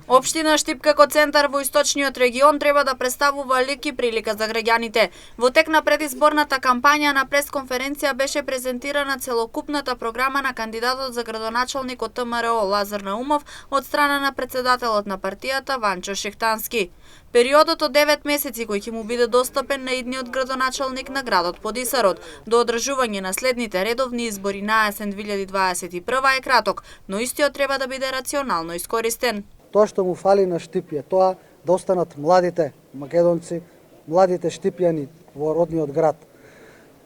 Општина Штип како центар во источниот регион треба да представува лик и прилика за граѓаните. Во тек на предизборната кампања на пресконференција беше презентирана целокупната програма на кандидатот за градоначалник од ТМРО Лазар Наумов од страна на претседателот на партијата Ванчо Шехтански. Периодот од 9 месеци кој ќе му биде достапен на идниот градоначалник на градот Подисарот до одржување на следните редовни избори на есен 2021 е краток, но истиот треба да биде рационално искористен. Тоа што му фали на Штип е тоа да останат младите македонци, младите штипјани во родниот град.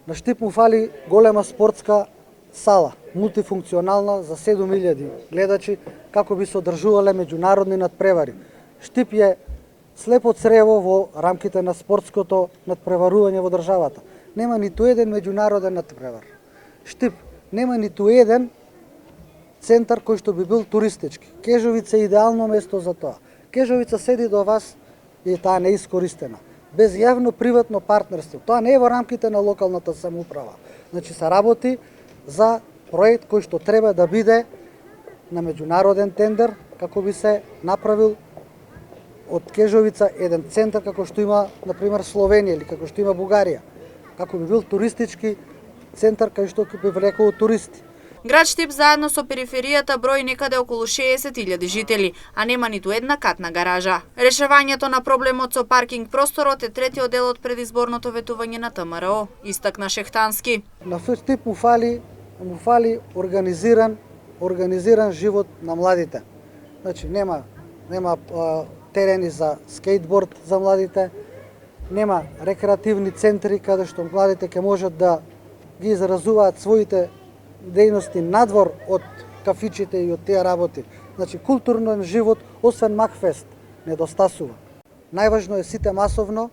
На Штип му фали голема спортска сала, мултифункционална за 7000 гледачи, како би се одржувале меѓународни надпревари. Штип е слепо црево во рамките на спортското надпреварување во државата. Нема ниту еден меѓународен надпревар. Штип нема ниту еден центар кој што би бил туристички. Кежовица е идеално место за тоа. Кежовица седи до вас и таа не е искористена. Без јавно-приватно партнерство. Тоа не е во рамките на локалната самоуправа. Значи се работи за проект кој што треба да биде на меѓународен тендер, како би се направил од Кежовица еден центар како што има, например, Словенија или како што има Бугарија. Како би бил туристички центар кај што би привлекол туристи. Град Штип заедно со периферијата брои некаде околу 60.000 жители, а нема ниту една катна гаража. Решавањето на проблемот со паркинг просторот е третиот дел од предизборното ветување на ТМРО, истакна Шехтански. На Штип му фали организиран живот на младите. Значи нема терени за скейтборд за младите, нема рекреативни центри каде што младите ќе можат да ги изразуваат своите дејности надвор од кафичите и од тие работи. Значи културен живот, освен Макфест, недостасува. Најважно е сите масовно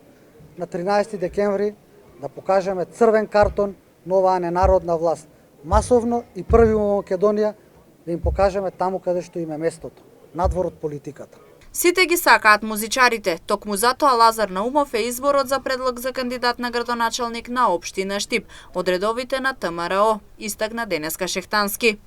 на 13 декември да покажеме црвен картон на оваа ненародна власт. Масовно и први во Македонија да им покажеме таму каде што им е местото, надвор од политиката. Сите ги сакаат музичарите, токму затоа Лазар Наумов е изборот за предлог за кандидат на градоначалник на општина Штип од редовите на ТМРО, истакна денеска Шехтански.